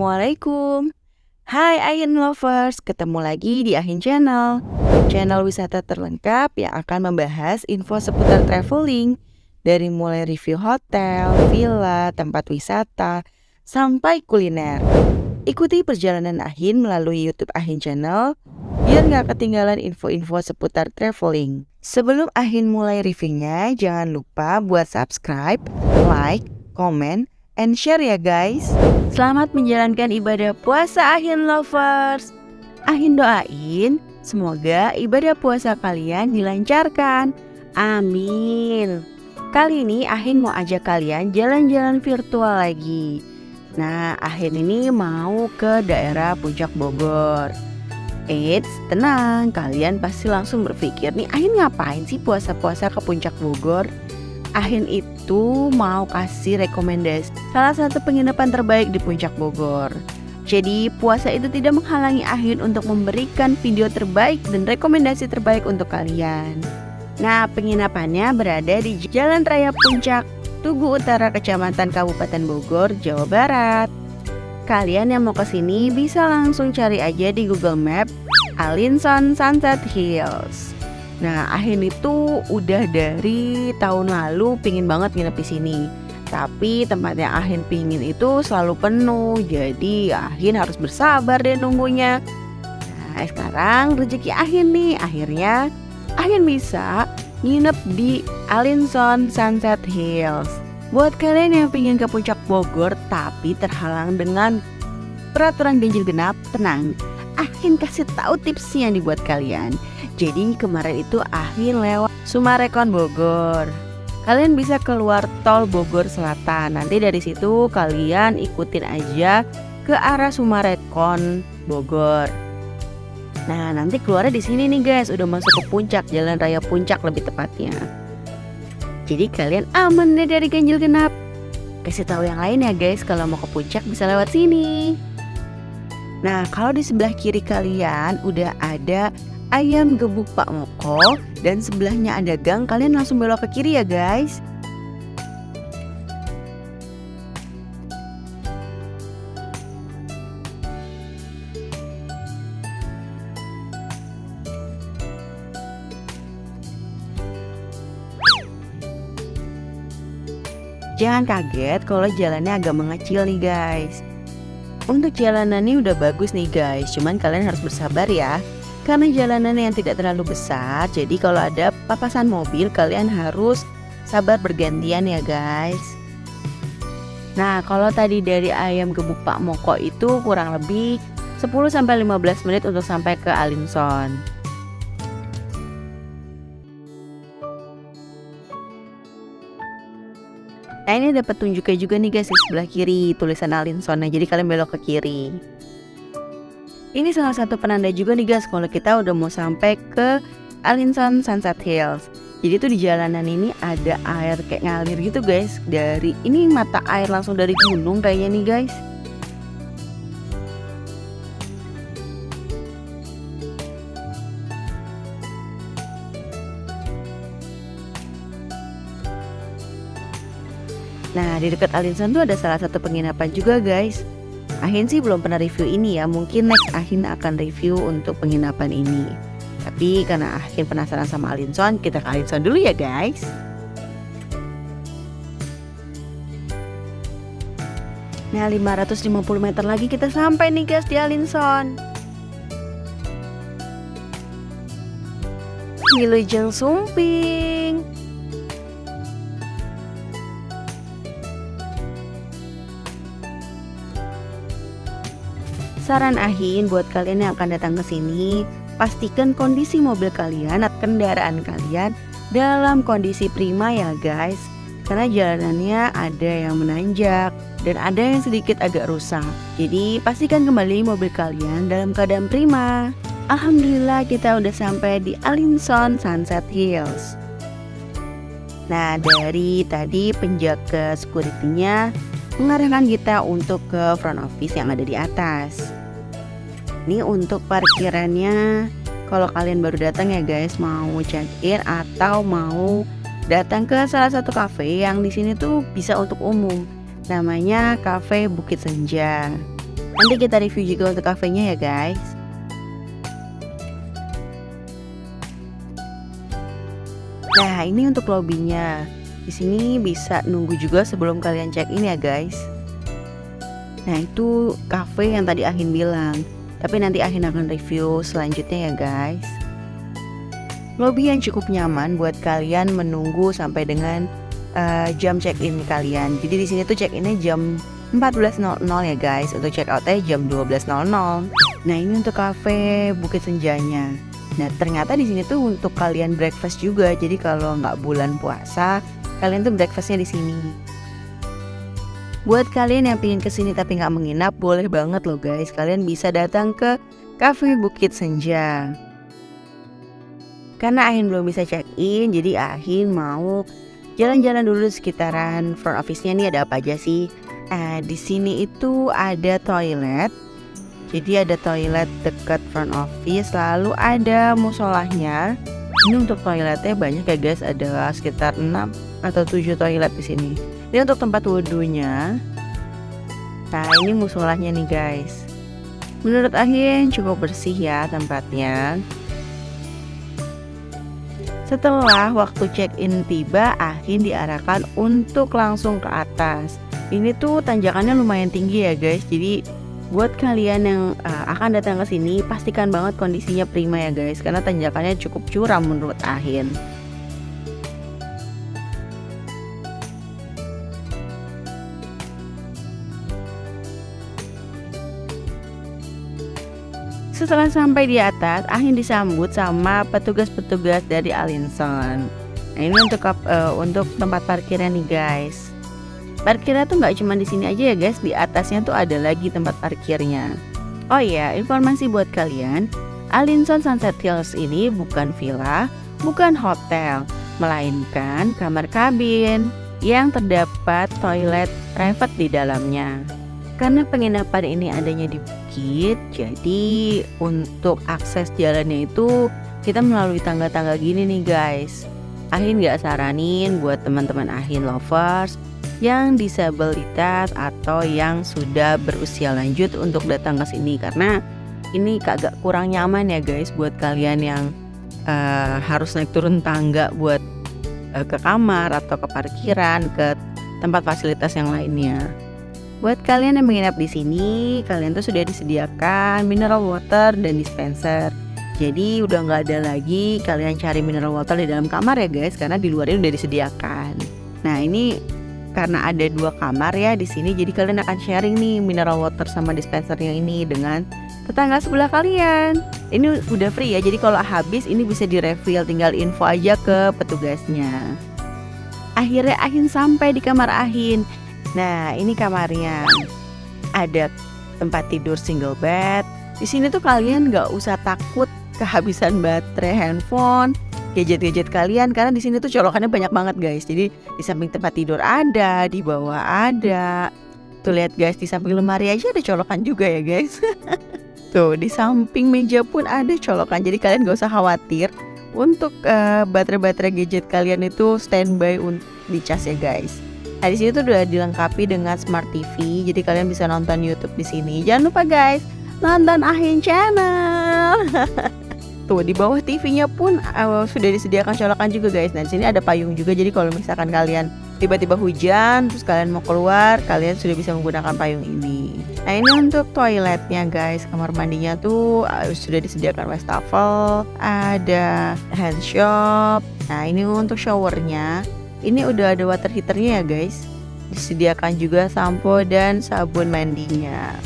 Assalamualaikum. Hai Ahin Lovers, ketemu lagi di Ahin Channel. Channel wisata terlengkap yang akan membahas info seputar traveling, dari mulai review hotel, villa, tempat wisata, sampai kuliner. Ikuti perjalanan Ahin melalui YouTube Ahin Channel biar nggak ketinggalan info-info seputar traveling. Sebelum Ahin mulai reviewnya, jangan lupa buat subscribe, like, komen, and share ya guys. Selamat menjalankan ibadah puasa Ahin Lovers. Ahin doain semoga ibadah puasa kalian dilancarkan. Amin. Kali ini Ahin mau ajak kalian jalan-jalan virtual lagi. Nah, Ahin ini mau ke daerah Puncak Bogor. Eits, tenang, kalian pasti langsung berpikir nih, Ahin ngapain sih puasa-puasa ke Puncak Bogor? Ahin itu mau kasih rekomendasi salah satu penginapan terbaik di Puncak Bogor. Jadi puasa itu tidak menghalangi Ahin untuk memberikan video terbaik dan rekomendasi terbaik untuk kalian. Nah, penginapannya berada di Jalan Raya Puncak, Tugu Utara, Kecamatan Kabupaten Bogor, Jawa Barat. Kalian yang mau kesini bisa langsung cari aja di Google Map Alinson Sunset Hills. Nah, Ahin itu udah dari tahun lalu pingin banget nginep di sini. Tapi tempat yang Ahin pingin itu selalu penuh, jadi Ahin harus bersabar deh nunggunya. Nah, sekarang rezeki Ahin nih, akhirnya Ahin bisa nginep di Alinson Sunset Hills. Buat kalian yang pingin ke Puncak Bogor tapi terhalang dengan peraturan ganjil genap, tenang, Ahin kasih tahu tipsnya nih buat kalian. Jadi kemarin itu Ahin lewat Sumarekon Bogor. Kalian bisa keluar tol Bogor Selatan. Nanti dari situ kalian ikutin aja ke arah Sumarekon Bogor. Nah, nanti keluarnya di sini nih guys, udah masuk ke puncak, Jalan Raya Puncak lebih tepatnya. Jadi kalian aman deh dari ganjil genap. Kasih tahu yang lain ya guys, kalau mau ke puncak bisa lewat sini. Nah, kalau di sebelah kiri kalian udah ada ayam gebuk Pak Moko dan sebelahnya ada gang, kalian langsung belok ke kiri ya guys. Jangan kaget kalau jalannya agak mengecil nih guys. Untuk jalanannya udah bagus nih guys, cuman kalian harus bersabar ya. Karena jalanannya yang tidak terlalu besar, jadi kalau ada papasan mobil kalian harus sabar bergantian ya guys. Nah, kalau tadi dari ayam gebuk Pak Moko itu kurang lebih 10-15 menit untuk sampai ke Alinson. Nah, ini dapat tunjuknya juga nih guys di sebelah kiri tulisan Alinson. Nah, jadi kalian belok ke kiri. Ini salah satu penanda juga nih guys kalau kita udah mau sampai ke Alinson Sunset Hills. Jadi tuh di jalanan ini ada air kayak ngalir gitu guys. Dari ini mata air langsung dari gunung kayaknya nih guys. Nah, di dekat Alinson tuh ada salah satu penginapan juga guys. Ahin sih belum pernah review ini ya, mungkin next Ahin akan review untuk penginapan ini. Tapi karena Ahin penasaran sama Alinson, kita ke Alinson dulu ya guys. Nah, 550 meter lagi kita sampai nih guys di Alinson. Wilujeng Sumping. Saran Ahin buat kalian yang akan datang ke sini, pastikan kondisi mobil kalian atau kendaraan kalian dalam kondisi prima ya guys. Karena jalanannya ada yang menanjak dan ada yang sedikit agak rusak. Jadi pastikan kembali mobil kalian dalam keadaan prima. Alhamdulillah kita udah sampai di Alinson Sunset Hills. Nah, dari tadi penjaga security-nya mengarahkan kita untuk ke front office yang ada di atas. Ini untuk parkirannya, kalau kalian baru datang ya guys, mau check in atau mau datang ke salah satu cafe yang di sini tuh bisa untuk umum. Namanya Cafe Bukit Senja. Nanti kita review juga untuk kafenya ya guys. Nah, ini untuk lobbynya. Di sini bisa nunggu juga sebelum kalian check in ya guys. Nah, itu cafe yang tadi Ahin bilang. Tapi nanti Ahin akan review selanjutnya ya guys. Lobby yang cukup nyaman buat kalian menunggu sampai dengan jam check in kalian. Jadi di sini tuh check innya jam 14.00 ya guys. Untuk check outnya jam 12.00. Nah, ini untuk cafe Bukit Senjanya. Nah, ternyata di sini tuh untuk kalian breakfast juga. Jadi kalau nggak bulan puasa, kalian tuh breakfastnya di sini. Buat kalian yang pingin kesini tapi nggak menginap, boleh banget loh guys. Kalian bisa datang ke Cafe Bukit Senja. Karena Ahin belum bisa check in, jadi Ahin mau jalan-jalan dulu sekitaran front office-nya. Nih ada apa aja sih? Di sini itu ada toilet. Jadi ada toilet dekat front office, lalu ada musolahnya. Ini untuk toiletnya banyak ya guys, ada sekitar 6 atau 7 toilet di sini. Ini untuk tempat wudhunya. Nah, ini musolahnya nih guys. Menurut Ahin cukup bersih ya tempatnya. Setelah waktu check-in tiba, Ahin diarahkan untuk langsung ke atas. Ini tuh tanjakannya lumayan tinggi ya guys. Jadi buat kalian yang akan datang ke sini, pastikan banget kondisinya prima ya guys, karena tanjakannya cukup curam menurut Ahin. Setelah sampai di atas, Ahin disambut sama petugas-petugas dari Alinson. Nah, ini untuk tempat parkirnya nih guys. Parkirnya tuh nggak cuma di sini aja ya guys, di atasnya tuh ada lagi tempat parkirnya. Oh iya, informasi buat kalian, Alinson Sunset Hills ini bukan villa, bukan hotel, melainkan kamar kabin yang terdapat toilet private di dalamnya. Karena penginapan ini adanya di bukit, jadi untuk akses jalannya itu kita melalui tangga-tangga gini nih guys. Ahin gak saranin buat teman-teman Ahin lovers yang disabilitas atau yang sudah berusia lanjut untuk datang ke sini, karena ini agak kurang nyaman ya guys buat kalian yang harus naik turun tangga buat ke kamar atau ke parkiran, ke tempat fasilitas yang lainnya. Buat kalian yang menginap di sini, kalian tuh sudah disediakan mineral water dan dispenser. Jadi udah nggak ada lagi kalian cari mineral water di dalam kamar ya guys, karena di luar ini udah disediakan. Nah, ini karena ada 2 kamar ya di sini, jadi kalian akan sharing nih mineral water sama dispensernya ini dengan tetangga sebelah kalian. Ini udah free ya, jadi kalau habis ini bisa direfill, tinggal info aja ke petugasnya. Akhirnya Ahin sampai di kamar Ahin. Nah, ini kamarnya. Ada tempat tidur single bed. Di sini tuh kalian nggak usah takut kehabisan baterai handphone, gadget-gadget kalian, karena di sini tuh colokannya banyak banget guys. Jadi di samping tempat tidur ada, di bawah ada. Tuh lihat guys, di samping lemari aja ada colokan juga ya guys. Tuh di samping meja pun ada colokan. Jadi kalian nggak usah khawatir untuk baterai-baterai gadget kalian itu standby untuk dicas ya guys. Nah, di sini tuh udah dilengkapi dengan Smart TV, jadi kalian bisa nonton YouTube di sini. Jangan lupa guys, nonton Ahin Channel. Tuh di bawah TV-nya pun sudah disediakan colokan juga guys. Nah, di sini ada payung juga, jadi kalau misalkan kalian tiba-tiba hujan terus kalian mau keluar, kalian sudah bisa menggunakan payung ini. Nah, ini untuk toiletnya guys. Kamar mandinya tuh sudah disediakan wastafel, ada hand shop. Nah, ini untuk showernya. Ini udah ada water heaternya ya guys. Disediakan juga sampo dan sabun mandinya.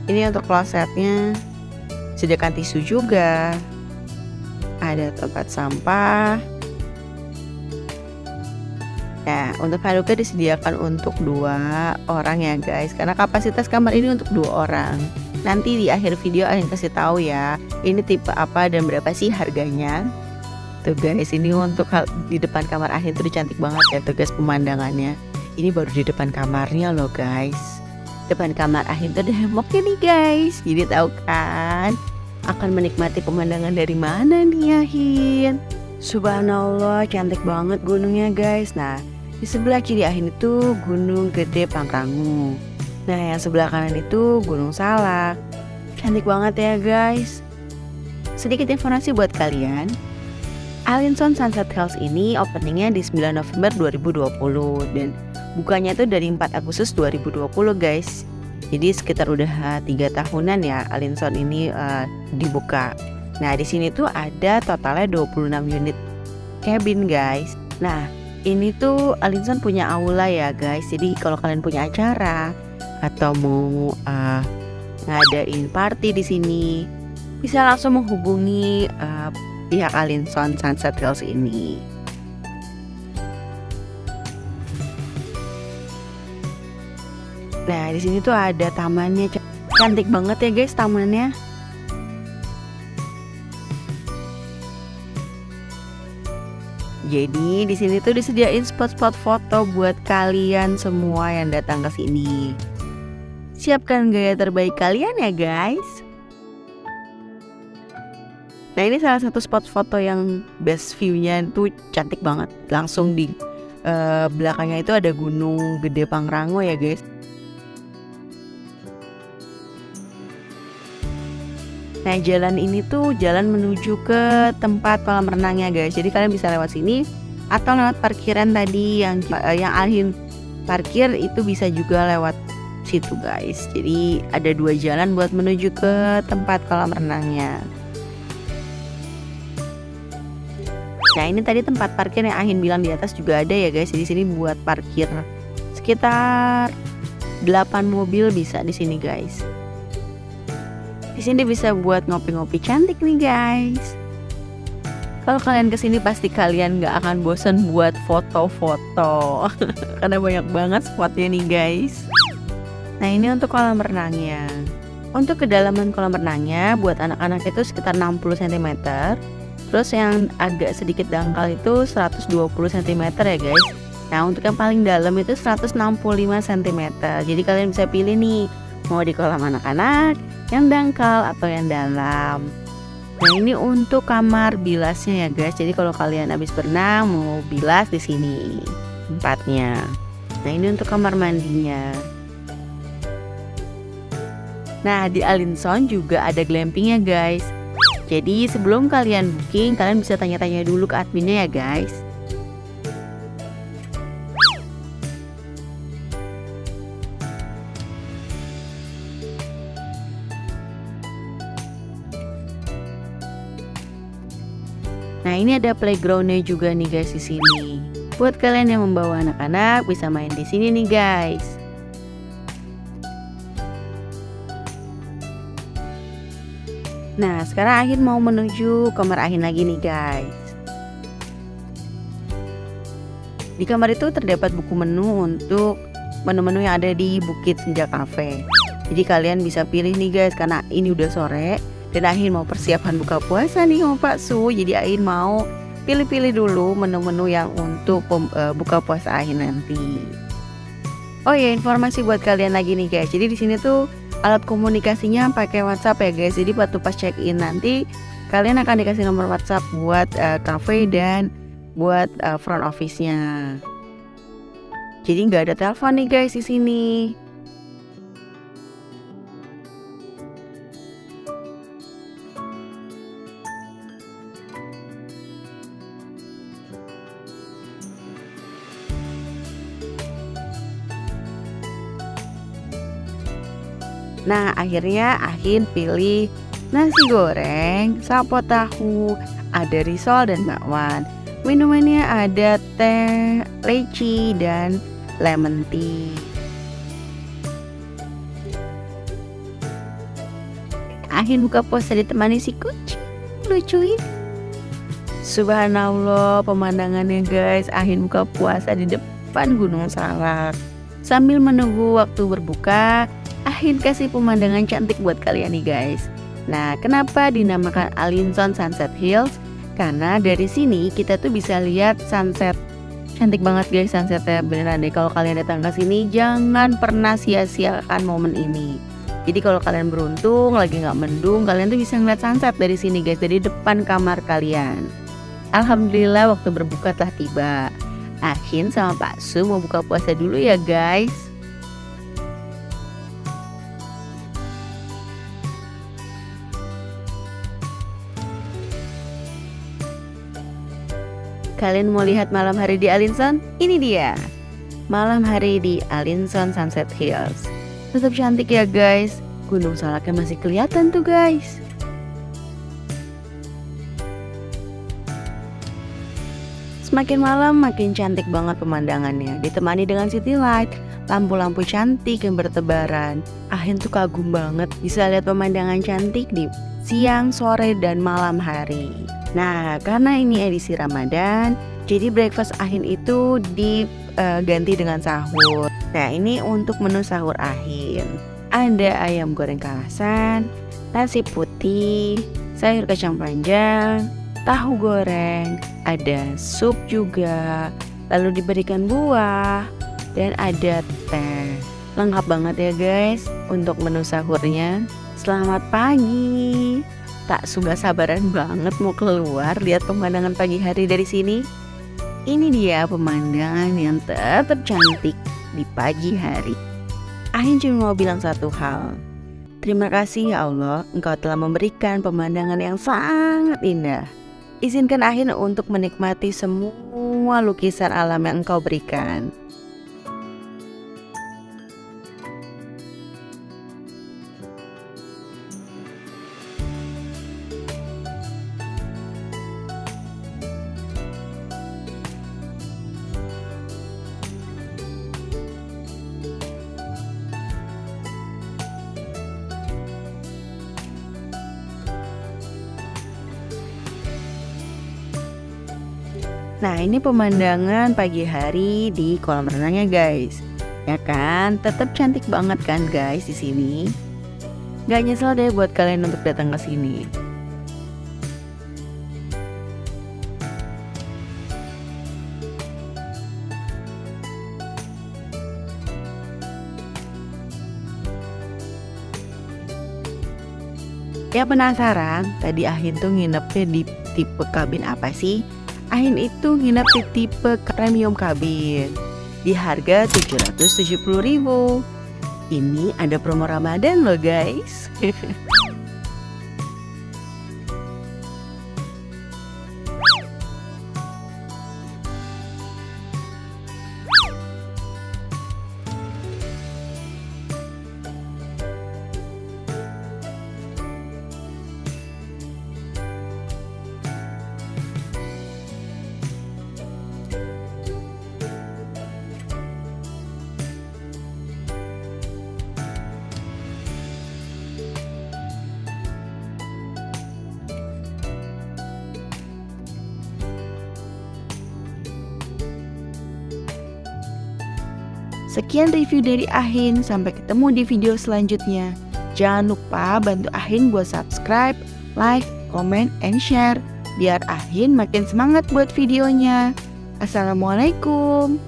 Ini untuk klosetnya. Sediakan tisu juga. Ada tempat sampah. Nah, untuk handuknya disediakan untuk 2 orang ya guys, karena kapasitas kamar ini untuk 2 orang. Nanti di akhir video Ahin kasih tahu ya, ini tipe apa dan berapa sih harganya. Tuh guys, ini untuk di depan kamar Ahin tuh cantik banget ya tuh guys pemandangannya. Ini baru di depan kamarnya loh guys. Depan kamar Ahin tuh ada hemoknya nih guys. Jadi tahu kan akan menikmati pemandangan dari mana nih Ahin. Subhanallah, cantik banget gunungnya guys. Nah, di sebelah kiri Ahin itu Gunung Gede Pangrango. Nah, yang sebelah kanan itu Gunung Salak. Cantik banget ya guys. Sedikit informasi buat kalian, Alinson Sunset Hills ini openingnya di 9 November 2020 dan bukanya itu dari 4 Agustus 2020 guys. Jadi sekitar udah 3 tahunan ya Alinson ini dibuka. Nah, di sini tuh ada totalnya 26 unit cabin guys. Nah, ini tuh Alinson punya aula ya guys. Jadi kalau kalian punya acara atau mau ngadain party di sini, bisa langsung menghubungi pihak Alinson Sunset Hills ini. Nah, di sini tuh ada tamannya, cantik banget ya guys tamannya. Jadi di sini tuh disediain spot-spot foto buat kalian semua yang datang ke sini. Siapkan gaya terbaik kalian ya guys. Nah, ini salah satu spot foto yang best view-nya tuh cantik banget. Langsung di belakangnya itu ada Gunung Gede Pangrango ya guys. Nah, jalan ini tuh jalan menuju ke tempat kolam renangnya guys. Jadi kalian bisa lewat sini atau lewat parkiran tadi yang Alin parkir itu bisa juga lewat situ guys. Jadi ada 2 jalan buat menuju ke tempat kolam renangnya. Nah, ini tadi tempat parkir yang Ahin bilang di atas juga ada ya guys. Di sini buat parkir sekitar 8 mobil bisa di sini guys. Di sini bisa buat ngopi-ngopi cantik nih guys. Kalau kalian kesini pasti kalian gak akan bosan buat foto-foto karena banyak banget spotnya nih guys. Nah, ini untuk kolam renangnya. Untuk kedalaman kolam renangnya buat anak-anak itu sekitar 60 cm. Terus yang agak sedikit dangkal itu 120 cm ya guys. Nah, untuk yang paling dalam itu 165 cm. Jadi kalian bisa pilih nih, mau di kolam anak-anak, yang dangkal atau yang dalam. Nah, ini untuk kamar bilasnya ya guys. Jadi kalau kalian habis berenang mau bilas di sini tempatnya. Nah, ini untuk kamar mandinya. Nah, di Alinson juga ada glampingnya guys. Jadi sebelum kalian booking, kalian bisa tanya-tanya dulu ke adminnya ya guys. Nah, ini ada playgroundnya juga nih guys di sini. Buat kalian yang membawa anak-anak bisa main di sini nih guys. Nah, sekarang Ahin mau menuju kamar Ahin lagi nih guys. Di kamar itu terdapat buku menu untuk menu-menu yang ada di Bukit Senja Cafe. Jadi kalian bisa pilih nih guys, karena ini udah sore dan Ahin mau persiapan buka puasa nih sama Pak Su. Jadi Ahin mau pilih-pilih dulu menu-menu yang untuk buka puasa Ahin nanti. Oh ya, informasi buat kalian lagi nih guys. Jadi di sini tuh alat komunikasinya pakai WhatsApp ya guys. Jadi waktu pas check in nanti kalian akan dikasih nomor WhatsApp buat cafe dan buat front office-nya. Jadi nggak ada telepon nih guys di sini. Nah, akhirnya Ahin pilih nasi goreng, sapo tahu, ada risol dan bakwan. Minumannya ada teh, leci, dan lemon tea. Ahin buka puasa ditemani si kucing lucu ini. Subhanallah, pemandangannya guys. Ahin buka puasa di depan Gunung Salak. Sambil menunggu waktu berbuka, Ahin kasih pemandangan cantik buat kalian nih guys. Nah, kenapa dinamakan Alinson Sunset Hills? Karena dari sini kita tuh bisa lihat sunset. Cantik banget guys sunsetnya, beneran deh. Kalau kalian datang ke sini jangan pernah sia-siakan momen ini. Jadi kalau kalian beruntung lagi nggak mendung, kalian tuh bisa ngeliat sunset dari sini guys, dari depan kamar kalian. Alhamdulillah waktu berbuka telah tiba. Ahin sama Pak Su mau buka puasa dulu ya guys. Kalian mau lihat malam hari di Alinson? Ini dia, malam hari di Alinson Sunset Hills. Tetap cantik ya guys. Gunung Salaknya masih kelihatan tuh guys. Semakin malam makin cantik banget pemandangannya, ditemani dengan city light, lampu-lampu cantik yang bertebaran. Ahin tuh kagum banget bisa lihat pemandangan cantik di siang, sore, dan malam hari. Nah, karena ini edisi Ramadan, jadi breakfast Ahin itu diganti dengan sahur. Nah, ini untuk menu sahur Ahin. Ada ayam goreng kalasan, nasi putih, sayur kacang panjang, tahu goreng, ada sup juga, lalu diberikan buah, dan ada teh. Lengkap banget ya guys untuk menu sahurnya. Selamat pagi. Tak suka sabaran banget mau keluar lihat pemandangan pagi hari dari sini. Ini dia pemandangan yang tetap cantik di pagi hari. Ahin cuma mau bilang satu hal. Terima kasih ya Allah, Engkau telah memberikan pemandangan yang sangat indah. Izinkan Ahin untuk menikmati semua lukisan alam yang Engkau berikan. Nah, ini pemandangan pagi hari di kolam renangnya guys. Ya kan, tetap cantik banget kan guys di sini. Gak nyesel deh buat kalian untuk datang ke sini. Ya penasaran, tadi Ahin tuh nginepnya di tipe kabin apa sih? Ahin itu nginep di tipe premium kabin di harga 770.000. Ini ada promo Ramadan loh guys. Sekian review dari Ahin, sampai ketemu di video selanjutnya. Jangan lupa bantu Ahin buat subscribe, like, comment, and share biar Ahin makin semangat buat videonya. Assalamualaikum.